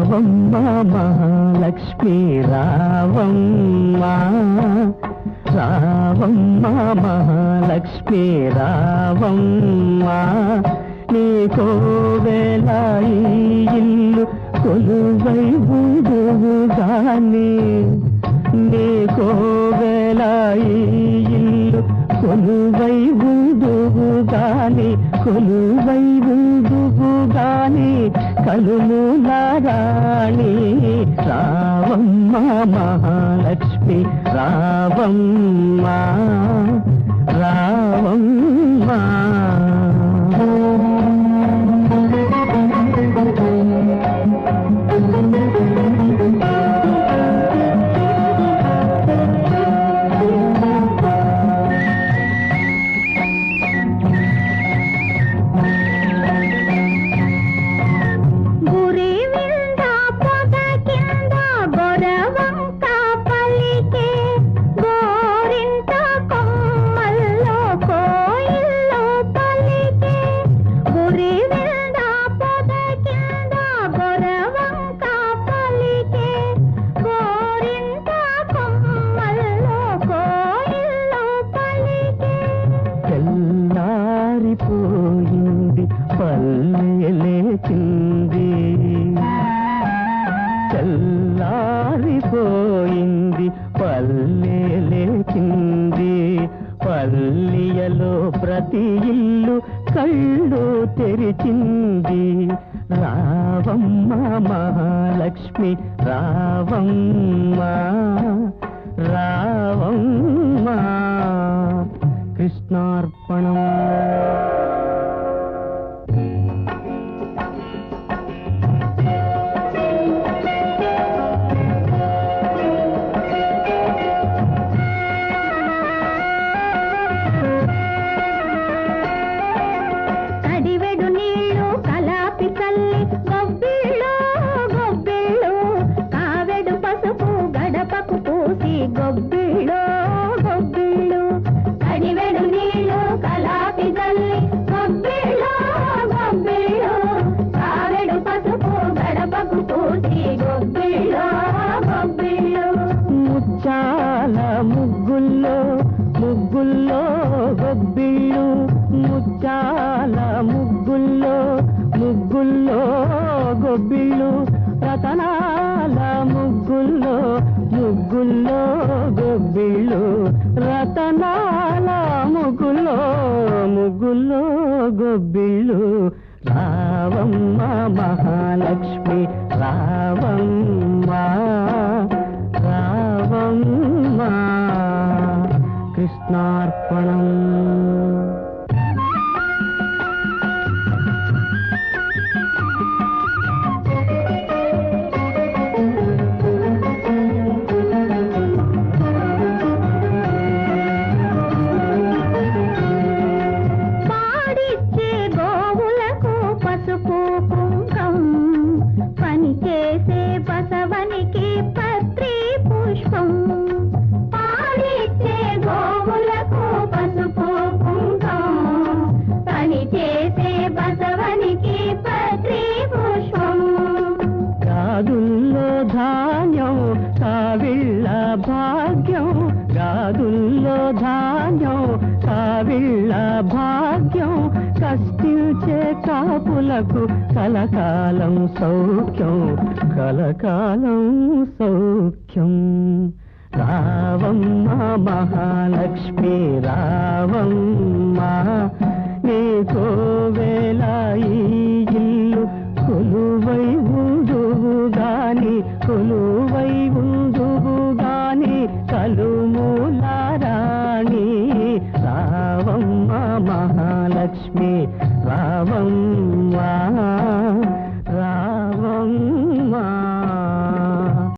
రావమ్మ మహాలక్ష్మి రావమ్మ, రావమ్మ మహాలక్ష్మి రావమ్మ, నీ కోవెల ఈ ఇల్లు కొలువై ఉందుగాని, నీ కోవెల ఈ ఇల్లు కొలువై ఉందుగాని, కొలువై ఉందుగాని కలుములారాణి రావమ్మ మహాలక్ష్మి రావమ్మ, రావమ్మ. తెల్లారిపోయింది పల్లె లేచింది, తెల్లారిపోయింది పల్లె లేచింది, పల్లెలో ప్రతి ఇల్లు కళ్ళు తెరిచింది, రావమ్మ మహాలక్ష్మి రావమ్మ, రావమ్మ. కృష్ణార్పణం. కడివెడు నీళ్ళు కలాపి చల్లి గొబ్బిళ్ళు గొబ్బిళ్ళు, కావెడు పసుపు గడపకు పూసి గొబ్బిళ్ళు గొబ్బిళ్ళు, కడివెడు నీళ్ళు కలాపి చల్లి గొబ్బిళ్ళు గొబ్బిళ్ళు, కావెడు పసుపు గడపకు పూసి గొబ్బిళ్ళు గొబ్బిళ్ళు, ముచ్చాల ముగ్గుల్లో ముగ్గుల్లో గొబ్బిళ్ళు, ముచ్చాల ముగ్గుల్లో ముగ్గుల్లో గొబ్బిళ్ళు, రతనాల ముగ్గుల్లో ముగ్గుల్లో గొబ్బిళ్ళు, రతనాల ముగ్గుల్లో ముగ్గుల్లో గొబ్బిళ్ళు, రావమ్మ మహాలక్ష్మి రావమ్మ, రావమ్మ. కృష్ణార్పణం. పాడిచ్చే గోవులకు పసుపు కుంకం, పని చేసే బసవనికి పత్రి పుష్పం, పాడిచ్చే గోవులకు పసుపు కుంకం, పని చేసే బసవనికి పత్రి పుష్పం, గాదుల్లో ధాన్యం కావిళ్ళ భాగ్యం, గాదుల్లో ధాన్యం కావిళ్ళ భాగ్యం, కష్టించే కాపులకు కలకాలం సౌఖ్యం, కలకాలం సౌఖ్యం, రావమ్మ మహాలక్ష్మి రావమ్మ, నీ కోవెల ఈ ఇల్లు కొలువై ఉందుగాని, కొలువై ఉందుగాని కలుములారాణి రావమ్మ మహాలక్ష్మి రావమ్మ.